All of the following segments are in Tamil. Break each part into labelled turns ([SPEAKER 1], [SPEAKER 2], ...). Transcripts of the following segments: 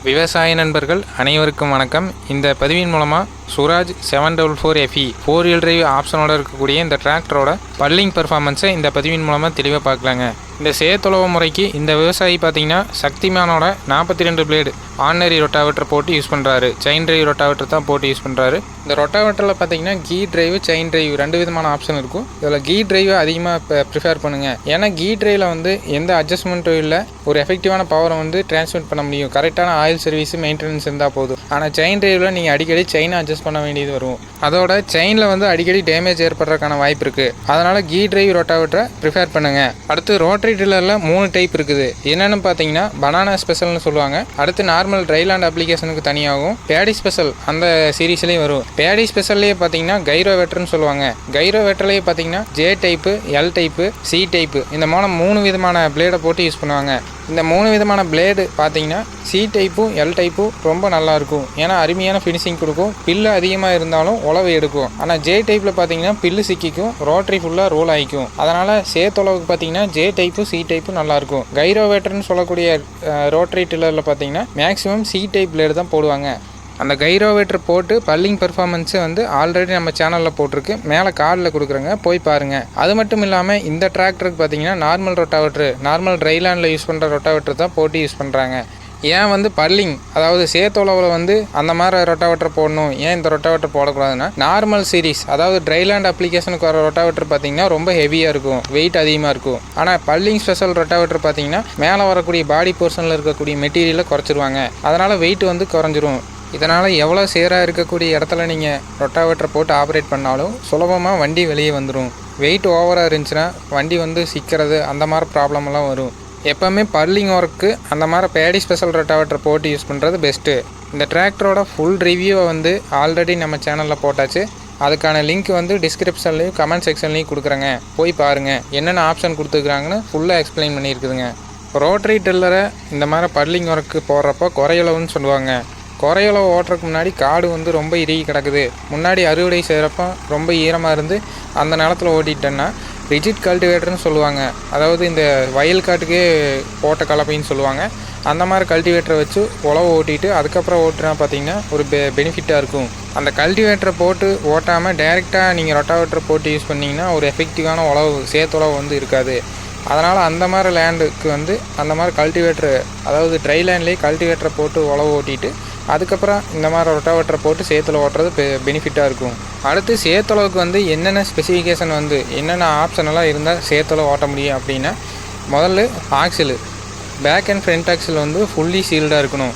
[SPEAKER 1] விவசாய நண்பர்கள் அனைவருக்கும் வணக்கம். இந்த பதிவின் மூலமாக சுராஜ் 744 FE 4-wheel drive ஆப்ஷனோட இருக்கக்கூடிய இந்த டிராக்டரோட பல்லிங் பர்ஃபார்மன்ஸை இந்த பதிவின் மூலமாக தெளிவாக பார்க்கலாங்க. இந்த சேத்துளவு முறைக்கு இந்த விவசாயி பார்த்தீங்கன்னா சக்திமானோட 42 பிளேடு ஆர்டினரி ரொட்டாவேட்டர் போட்டு யூஸ் பண்ணுறாரு. செயின் டிரைவ் ரொட்டாவேட்டர் தான் போட்டு யூஸ் பண்ணுறாரு. இந்த ரொட்டாவேட்டரில் பார்த்தீங்கன்னா கீ டிரைவ், செயின் டிரைவ் 2 விதமான ஆப்ஷன் இருக்கும். இதில் கீ டிரைவை அதிகமாக ப்ரிஃபேர் பண்ணுங்கள். ஏன்னா கீ டிரைவில் வந்து எந்த அட்ஜஸ்ட்மெண்ட்டும் இல்லை, ஒரு எஃபெக்டிவான பவரை வந்து டிரான்ஸ்மிட் பண்ண முடியும். கரெக்டான ஆயில் சர்வீஸ் மெயின்டெனன்ஸ் இருந்தால் போதும். ஆனால் செயின் டிரைவில் நீங்கள் அடிக்கடி செயினை அட்ஜஸ்ட் பண்ண வேண்டியது வரும். அதோட செயினில் வந்து அடிக்கடி டேமேஜ் ஏற்படுறதுக்கான வாய்ப்பு இருக்குது. அதனால் கீ டிரைவ் ரொட்டாவேட்டரை ப்ரிஃபேர் பண்ணுங்கள். அடுத்து ரோட்டரி டில்லரில் 3 டைப் இருக்குது. என்னென்னு பார்த்தீங்கன்னா பனானா ஸ்பெஷல்னு சொல்லுவாங்க. அடுத்து நார்மல் ட்ரைலாண்ட் அப்ளிகேஷனுக்கு தனியாகும். பேடி ஸ்பெஷல் அந்த சீரீஸ்லேயும் வரும். பேடி ஸ்பெஷல்லையே பார்த்தீங்கன்னா கைரோ வெட்டர்னு சொல்லுவாங்க. கைரோ வெட்டர்லேயே பார்த்தீங்கன்னா J type, L type, C type, இந்த 3 விதமான பிளேடை போட்டு யூஸ் பண்ணுவாங்க. இந்த 3 விதமான பிளேடு பார்த்தீங்கன்னா சி டைப்பும் எல் டைப்பும் ரொம்ப நல்லாயிருக்கும். ஏன்னா அருமையான ஃபினிஷிங் கொடுக்கும். பில்லு அதிகமாக இருந்தாலும் உழவு எடுக்கும். ஆனால் ஜே டைப்பில் பார்த்தீங்கன்னா பில்லு சிக்கிக்கும், ரோட்டரி ஃபுல்லாக ரோல் ஆகிக்கும். அதனால் சேத்துளவுக்கு பார்த்தீங்கன்னா ஜே டைப்பு, சி டைப்பு நல்லாயிருக்கும். கைரோவேட்டர்னு சொல்லக்கூடிய ரோட்டரி டில்லரில் பார்த்தீங்கன்னா மேக்ஸிமம் சி டைப் பிளேடு தான் போடுவாங்க. அந்த கைரோவேட்டர் போட்டு பல்லிங் பர்ஃபார்மன்ஸு வந்து ஆல்ரெடி நம்ம சேனலில் போட்டிருக்கு, மேலே கார்டில் கொடுக்குறேங்க, போய் பாருங்கள். அது மட்டும் இல்லாமல் இந்த டிராக்டருக்கு பார்த்தீங்கன்னா நார்மல் ரொட்டாவேட்டர், நார்மல் ட்ரைலாண்டில் யூஸ் பண்ணுற ரொட்டாவேட்டர் தான் போட்டு யூஸ் பண்ணுறாங்க. ஏன் வந்து பல்லிங், அதாவது சேத்துளவில் வந்து அந்த மாதிரி ரொட்டாவேட்டர் போடணும், ஏன் இந்த ரொட்டாவேட்டர் போடக்கூடாதுன்னா, நார்மல் சீரீஸ் அதாவது ட்ரைலாண்ட் அப்ளிகேஷனுக்கு வர ரொட்டாவேட்டர் பார்த்தீங்கன்னா ரொம்ப ஹெவியாக இருக்கும், வெயிட் அதிகமாக இருக்கும். ஆனால் பல்லிங் ஸ்பெஷல் ரொட்டாவேட்டர் பார்த்தீங்கன்னா மேலே வரக்கூடிய பாடி போர்ஷனில் இருக்கக்கூடிய மெட்டீரியலை குறைச்சிருவாங்க. அதனால் வெயிட் வந்து குறைஞ்சிரும். இதனால் எவ்வளோ சேராக இருக்கக்கூடிய இடத்துல நீங்கள் ரொட்டாவேட்டரை போட்டு ஆப்ரேட் பண்ணாலும் சுலபமாக வண்டி வெளியே வந்துடும். வெயிட் ஓவராக இருந்துச்சுன்னா வண்டி வந்து சிக்கிறது அந்த மாதிரி ப்ராப்ளமெல்லாம் வரும். எப்போவுமே பல்லிங் ஒர்க்கு அந்த மாதிரி பேடி ஸ்பெஷல் ரொட்டாவேட்டர் போட்டு யூஸ் பண்ணுறது பெஸ்ட்டு. இந்த டிராக்டரோட ஃபுல் ரிவ்யூவை வந்து ஆல்ரெடி நம்ம சேனலில் போட்டாச்சு. அதுக்கான லிங்க் வந்து டிஸ்கிரிப்ஷன்லேயும் கமெண்ட் செக்ஷன்லேயும் கொடுக்குறேங்க, போய் பாருங்கள். என்னென்ன ஆப்ஷன் கொடுத்துருக்குறாங்கன்னு ஃபுல்லாக எக்ஸ்பிளைன் பண்ணியிருக்குதுங்க. ரோட்டரி டில்லரை இந்த மாதிரி பல்லிங் ஒர்க்கு போடுறப்போ குறையளவுன்னு சொல்லுவாங்க. குறையளவு ஓட்டுறதுக்கு முன்னாடி காடு வந்து ரொம்ப இறுகி கிடக்குது, முன்னாடி அறுவடை செய்கிறப்போ ரொம்ப ஈரமாக இருந்து அந்த நிலத்தில் ஓட்டிட்டேன்னா ரிஜிட் கல்டிவேட்டர்னு சொல்லுவாங்க. அதாவது இந்த வயல் காட்டுக்கே போட்ட கலப்பைன்னு சொல்லுவாங்க. அந்த மாதிரி கல்டிவேட்டரை வச்சு உழவு ஓட்டிட்டு அதுக்கப்புறம் ஓட்டுனா பார்த்தீங்கன்னா ஒரு பெனிஃபிட்டாக இருக்கும். அந்த கல்டிவேட்டரை போட்டு ஓட்டாமல் டைரெக்டாக நீங்கள் ரொட்டாவேட்டரை போட்டு யூஸ் பண்ணிங்கன்னா ஒரு எஃபெக்டிவான சேத்துளவு வந்து இருக்காது. அதனால் அந்த மாதிரி லேண்டுக்கு வந்து அந்த மாதிரி கல்டிவேட்டரு, அதாவது ட்ரை லேண்ட்லேயே கல்டிவேட்டரை போட்டு உழவு ஓட்டிட்டு அதுக்கப்புறம் இந்த மாதிரி ரொட்டாவேட்டரை போட்டு சேத்துல ஓட்டுறது பெனிஃபிட்டாக இருக்கும். அடுத்து சேத்துளவுக்கு வந்து என்னென்ன ஸ்பெசிஃபிகேஷன் வந்து என்னென்ன ஆப்ஷனெல்லாம் இருந்தால் சேத்துல ஓட்ட முடியும் அப்படின்னா, முதல்ல axle, back and front axial வந்து ஃபுல்லி சீல்டாக இருக்கணும்.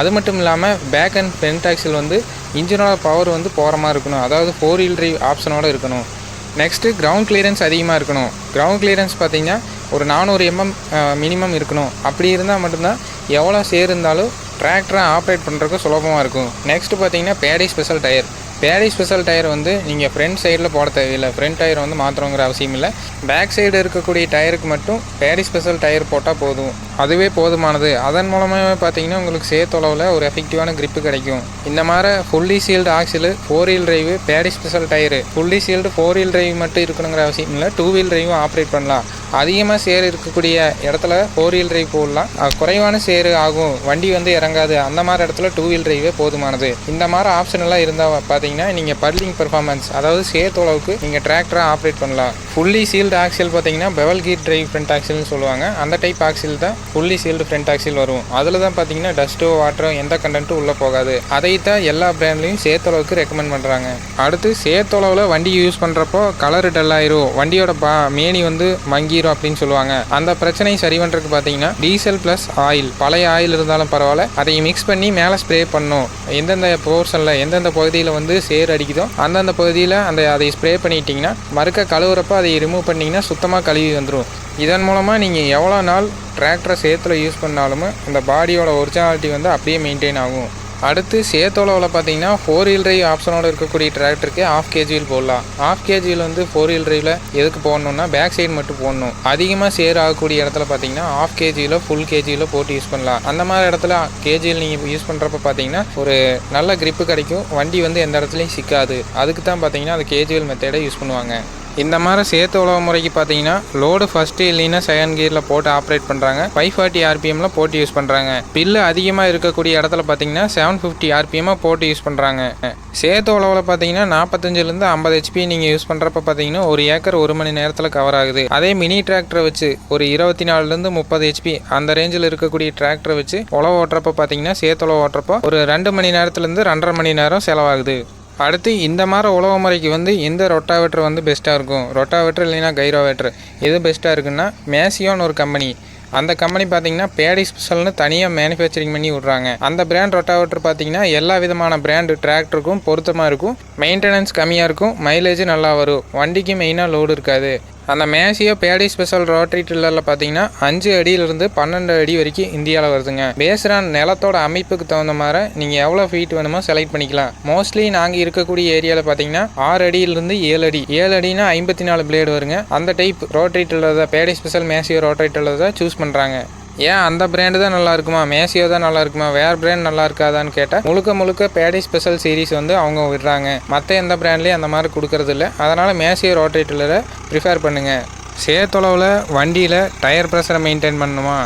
[SPEAKER 1] அது மட்டும் இல்லாமல் பேக் அண்ட் ஃப்ரண்ட் ஆக்சில் வந்து இன்ஜினோட பவர் வந்து போகிற மாதிரி இருக்கணும், அதாவது 4-wheel drive ஆப்ஷனோடு இருக்கணும். நெக்ஸ்ட்டு கிரவுண்ட் கிளியரன்ஸ் அதிகமாக இருக்கணும். கிரவுண்ட் கிளியரன்ஸ் பார்த்திங்கன்னா ஒரு 400 mm மினிமம் இருக்கணும். அப்படி இருந்தால் மட்டும்தான் எவ்வளோ சேர் இருந்தாலும் டிராக்டரை ஆப்ரேட் பண்ணுறதுக்கு சுலபமாக இருக்கும். நெக்ஸ்ட்டு பார்த்தீங்கன்னா paddy special tyre. Paddy special tyre வந்து நீங்கள் ஃப்ரண்ட் சைடில் போட தேவையில்லை, ஃப்ரண்ட் டயர் வந்து மாற்றணுங்கிற அவசியம் இல்லை. பேக் சைடு இருக்கக்கூடிய டயருக்கு மட்டும் பேடி ஸ்பெஷல் டயர் போட்டால் போதும், அதுவே போதுமானது. அதன் மூலமாக பார்த்தீங்கன்னா உங்களுக்கு சேத்துளவில் ஒரு எஃபெக்டிவான கிரிப்பு கிடைக்கும். இந்த மாதிரி fully sealed axle, 4-wheel drive, paddy special tyre, fully sealed 4-wheel drive மட்டும் இருக்கணுங்கிற அவசியம் இல்லை, 2-wheel drive ஆப்ரேட் பண்ணலாம். அதிகமாக சேர் இருக்கக்கூடிய இடத்துல 4-wheel drive போடலாம், குறைவான சேரு ஆகும், வண்டி வந்து இறங்காது, அந்த மாதிரி இடத்துல 2-wheel drive போதுமானது. இந்த மாதிரி ஆப்ஷன் எல்லாம் இருந்தால் பார்த்தீங்கன்னா நீங்கள் பல்லிங் பர்ஃபார்மன்ஸ், அதாவது சேத்துளவுக்கு நீங்கள் டிராக்டரை ஆப்ரேட் பண்ணலாம். ஃபுல்லி சீல்டு ஆக்சில் பார்த்தீங்கன்னா பெவல் கீர் டிரைவ் ஃப்ரண்ட் ஆக்சில்னு சொல்லுவாங்க. அந்த டைப் ஆக்சில் தான் ஃபுல்லி சீல்டு ஃப்ரண்ட் ஆக்சில் வரும். அதில் தான் பார்த்தீங்கன்னா டஸ்ட்டோ வாட்டரோ எந்த கண்டென்ட்டும் உள்ளே போகாது. அதை தான் எல்லா பிராண்ட்லையும் சேத்துளவுக்கு ரெக்கமெண்ட் பண்ணுறாங்க. அடுத்து சேத்துளவில் வண்டி யூஸ் பண்ணுறப்போ கலர் டல் ஆயிரும், வண்டியோட மேனி வந்து மங்கிரும் அப்படின்னு சொல்லுவாங்க. அந்த பிரச்சனையை சரி பண்ணுறதுக்கு பார்த்தீங்கன்னா டீசல் ப்ளஸ் ஆயில், பழைய ஆயில் இருந்தாலும் பரவாயில்ல, அதை மிக்ஸ் பண்ணி மேலே ஸ்ப்ரே பண்ணணும். எந்தெந்த போர்ஷனில் எந்தெந்த பகுதியில் வந்து சேர் அடிக்குதோ அந்தந்த பகுதியில் அதை ஸ்ப்ரே பண்ணிட்டீங்கன்னா மறுக்க கழுவுறப்போ அதை ரிமூவ் பண்ணிங்கன்னா சுத்தமாக கழுவி வந்துடும். இதன் மூலமாக நீங்கள் எவ்வளோ நாள் டிராக்டரை சேத்துல யூஸ் பண்ணாலுமே அந்த பாடியோட ஒரிஜினாலிட்டி வந்து அப்படியே மெயின்டைன் ஆகும். அடுத்து சேத்துளவில் பார்த்தீங்கன்னா 4-wheel drive ஆப்ஷனோடு இருக்கக்கூடிய டிராக்டருக்கு ஆஃப் கேஜியில் போடலாம். ஆஃப் கேஜியில் வந்து 4-wheel driveல எதுக்கு போடணுன்னா பேக் சைடு மட்டும் போடணும். அதிகமாக சேர் ஆகக்கூடிய இடத்துல பார்த்தீங்கன்னா ஆஃப் கேஜியில் ஃபுல் கேஜியில் போட்டு யூஸ் பண்ணலாம். அந்த மாதிரி இடத்துல கேஜியில் நீங்கள் யூஸ் பண்ணுறப்ப பார்த்தீங்கன்னா ஒரு நல்ல கிரிப்பு கிடைக்கும், வண்டி வந்து எந்த இடத்துலையும் சிக்காது. அதுக்கு தான் பார்த்தீங்கன்னா அது கேஜிஎல் மெத்தடை யூஸ் பண்ணுவாங்க. இந்த மாதிரி சேத்து உழவு முறைக்கு பார்த்தீங்கன்னா லோடு ஃபஸ்ட்டு இல்லைன்னா செகண்ட் கியரில் போட்டு ஆப்ரேட் பண்ணுறாங்க. 540 RPMல போட்டு யூஸ் பண்ணுறாங்க. பில்லு அதிகமாக இருக்கக்கூடிய இடத்துல பார்த்தீங்கன்னா 750 RPM போட்டு யூஸ் பண்ணுறாங்க. சேத்து உழவில் பார்த்தீங்கன்னா 45லேருந்து 50 HP நீங்கள் யூஸ் பண்ணுறப்ப பார்த்தீங்கன்னா 1 ஏக்கர் 1 மணி நேரத்தில் கவர் ஆகுது. அதே மினி டிராக்டரை வச்சு ஒரு 24லேருந்து 30 HP அந்த ரேஞ்சில் இருக்கக்கூடிய டிராக்டரை வச்சு உழவு ஓட்டுறப்ப பார்த்தீங்கன்னா சேத்து உழவு ஓட்டுறப்போ ஒரு 2 மணி நேரத்துலேருந்து 2.5 மணி நேரம் செலவாகுது. அடுத்து இந்த மாதிரி உழவு முறைக்கு வந்து எந்த ரொட்டாவேட்டர் வந்து பெஸ்ட்டாக இருக்கும்? ரொட்டாவேட்டர் இல்லைன்னா கைரோவேட்டர் எது பெஸ்ட்டாக இருக்குன்னா மேசியோன்னு ஒரு கம்பெனி. அந்த கம்பெனி பார்த்தீங்கன்னா பேடி ஸ்பெஷல்னு தனியாக மேனுஃபேக்சரிங் பண்ணி விட்றாங்க. அந்த பிராண்ட் ரொட்டாவேட்டர் பார்த்தீங்கன்னா எல்லா விதமான பிராண்டு டிராக்டருக்கும் பொருத்தமாக இருக்கும். மெயின்டெனன்ஸ் கம்மியாக இருக்கும். மைலேஜ் நல்லா வரும். வண்டிக்கு மெயினாக லோடு இருக்காது. அந்த மேசியோ பேடி ஸ்பெஷல் ரோட்டரி டில்லரில் பார்த்தீங்கன்னா 5 அடியிலிருந்து 12 அடி வரைக்கும் இந்தியாவில் வருதுங்க. பேஸ்டான நிலத்தோட அமைப்புக்கு தகுந்த மாதிரி நீங்கள் எவ்வளோ ஃபீட் வேணுமோ செலக்ட் பண்ணிக்கலாம். மோஸ்ட்லி நாங்கள் இருக்கக்கூடிய ஏரியாவில் பார்த்தீங்கன்னா 6 அடியிலிருந்து 7 அடி. 7 அடினா 54 பிளேடு வருங்க. அந்த டைப் ரோட்டரி டில்லர் தான், பேடி ஸ்பெஷல் மேசியோ ரோட்டரி டில்லர் தான் சூஸ் பண்ணுறாங்க. ஏன் அந்த பிராண்டு தான் நல்லா இருக்குமா, மேசியோ தான் நல்லா இருக்குமா, வேறு பிராண்ட் நல்லா இருக்காதான்னு கேட்டால் முழுக்க பேடி ஸ்பெஷல் சீரிஸ் வந்து அவங்க விடுறாங்க. மற்ற எந்த பிராண்ட்லேயும் அந்த மாதிரி கொடுக்கறது இல்லை. அதனால் மேசியோ ரோட்டரி டில்லரை ப்ரிஃபேர் பண்ணுங்கள். சேத்தொளவில் வண்டியில் டயர் ப்ரெஷரை மெயின்டைன் பண்ணணுமா,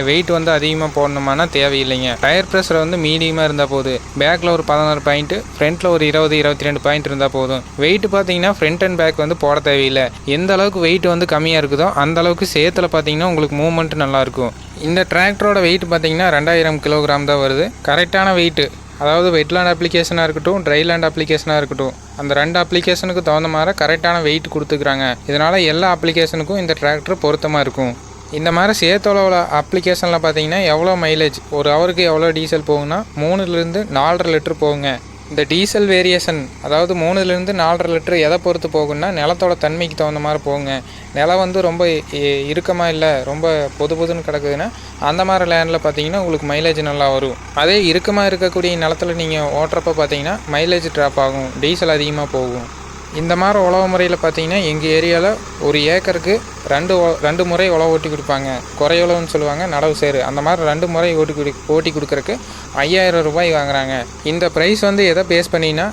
[SPEAKER 1] வெயிட் வந்து அதிகமாக போடணுமானா தேவையில்லைங்க. டயர் ப்ரெஷர் வந்து மீடியமாக இருந்தால் போதும். பேக்கில் ஒரு 16 பாயிண்ட்டு, ஃப்ரண்ட்டில் ஒரு 20-22 பாயிண்ட் இருந்தால் போதும். வெயிட் பார்த்தீங்கன்னா ஃப்ரண்ட் அண்ட் பேக் வந்து போட தேவையில்லை. எந்த அளவுக்கு வெயிட் வந்து கம்மியாக இருக்குதோ அந்த அளவுக்கு சேத்துல பார்த்தீங்கன்னா உங்களுக்கு மூவ்மெண்ட் நல்லாயிருக்கும். இந்த டிராக்டரோட வெயிட் பார்த்தீங்கன்னா 2000 கிலோகிராம் தான் வருது. கரெக்டான வெயிட்டு, அதாவது வெட்லேண்ட் அப்ளிகேஷனாக இருக்கட்டும், ட்ரைலேண்ட் அப்ளிகேஷனாக இருக்கட்டும், அந்த 2 அப்ளிகேஷனுக்கு தகுந்த மாதிரி கரெக்டான வெயிட் கொடுத்துக்கிறாங்க. இதனால் எல்லா அப்ளிகேஷனுக்கும் இந்த டிராக்டர் பொருத்தமாக இருக்கும். இந்த மாதிரி சேத்தொளவில் அப்ளிகேஷனில் பார்த்தீங்கன்னா எவ்வளோ மைலேஜ், ஒரு ஹவருக்கு எவ்வளோ டீசல் போகுன்னா 3லேருந்து 4.5 லிட்டர் போகுங்க. இந்த டீசல் வேரியேஷன், அதாவது 3லேருந்து 4.5 லிட்டர் எதை பொறுத்து போகுன்னா நிலத்தோட தன்மைக்கு தகுந்த மாதிரி போகுங்க. நிலம் வந்து ரொம்ப இறுக்கமாக இல்லை, ரொம்ப பொதுன்னு கிடக்குதுன்னா அந்த மாதிரி லேண்டில் பார்த்தீங்கன்னா உங்களுக்கு மைலேஜ் நல்லா வரும். அதே இறுக்கமாக இருக்கக்கூடிய நிலத்தில் நீங்கள் ஓட்டுறப்ப பார்த்தீங்கன்னா மைலேஜ் ட்ராப் ஆகும், டீசல் அதிகமாக போகும். இந்த மாதிரி உழவு முறையில் பார்த்தீங்கன்னா எங்கள் ஏரியாவில் ஒரு ஏக்கருக்கு 2 முறை உழவு ஓட்டி கொடுப்பாங்க. குறையுழவுன்னு சொல்லுவாங்க, நடவு சேரு. அந்த மாதிரி 2 முறை ஓட்டி கொடுக்குறக்கு 5000 ரூபாய் வாங்குறாங்க. இந்த ப்ரைஸ் வந்து எதை பேஸ் பண்ணிங்கன்னா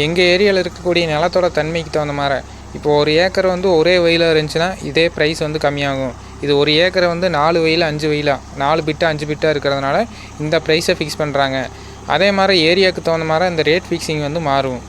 [SPEAKER 1] எங்கள் ஏரியாவில் இருக்கக்கூடிய நிலத்தோட தன்மைக்கு தகுந்த மாதிரி. இப்போது ஒரு ஏக்கர் வந்து ஒரே வெயிலாக இருந்துச்சுன்னா இதே ப்ரைஸ் வந்து கம்மியாகும். இது ஒரு ஏக்கரை வந்து 4 வெயில் 5 வெயிலாக 4 பிட்டா 5 பிட்டாக இருக்கிறதுனால இந்த ப்ரைஸை ஃபிக்ஸ் பண்ணுறாங்க. அதே மாதிரி ஏரியாவுக்கு தகுந்த மாதிரி இந்த ரேட் ஃபிக்ஸிங் வந்து மாறும்.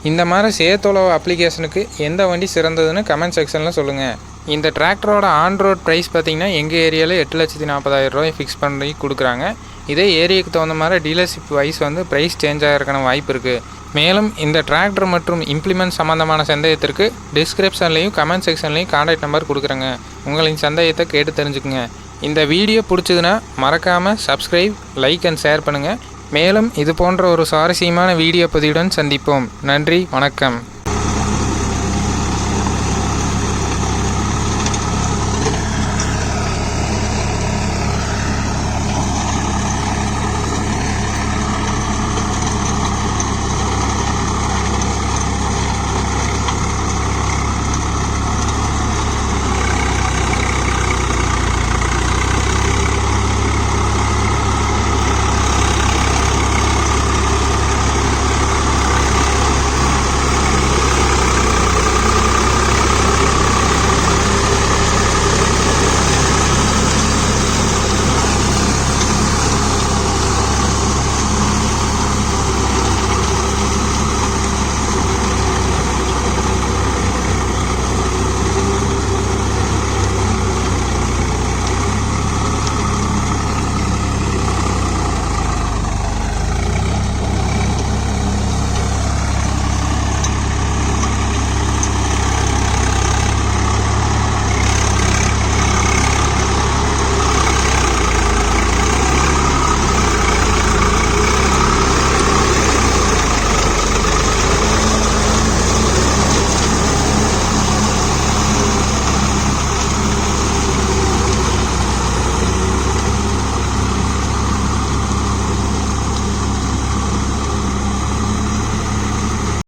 [SPEAKER 1] இந்த மாதிரி சேத்தொளவு அப்ளிகேஷனுக்கு எந்த வண்டி சிறந்ததுன்னு கமெண்ட் செக்ஷனில் சொல்லுங்கள். இந்த டிராக்டரோட ஆன் ரோட் ப்ரைஸ் பார்த்திங்கன்னா எங்கள் ஏரியாவில் 8,40,000 ரூபாய் ஃபிக்ஸ் பண்ணி கொடுக்குறாங்க. இதே ஏரியாவுக்கு தகுந்த மாதிரி டீலர்ஷிப் வைஸ் வந்து ப்ரைஸ் சேஞ்ச் ஆகிறதுக்கான வாய்ப்பு இருக்குது. மேலும் இந்த டிராக்டர் மற்றும் இம்ப்ளிமெண்ட் சம்மந்தமான சந்தேகத்திற்கு டிஸ்கிரிப்ஷன்லேயும் கமெண்ட் செக்ஷன்லேயும் கான்டாக்ட் நம்பர் கொடுக்குறேங்க. உங்களின் சந்தேகத்தை கேட்டு தெரிஞ்சுக்குங்க. இந்த வீடியோ பிடிச்சதுன்னா மறக்காமல் சப்ஸ்கிரைப், லைக் அண்ட் ஷேர் பண்ணுங்கள். மேலும் இது போன்ற ஒரு சுவாரஸ்யமான வீடியோ பதிவுடன் சந்திப்போம். நன்றி, வணக்கம்.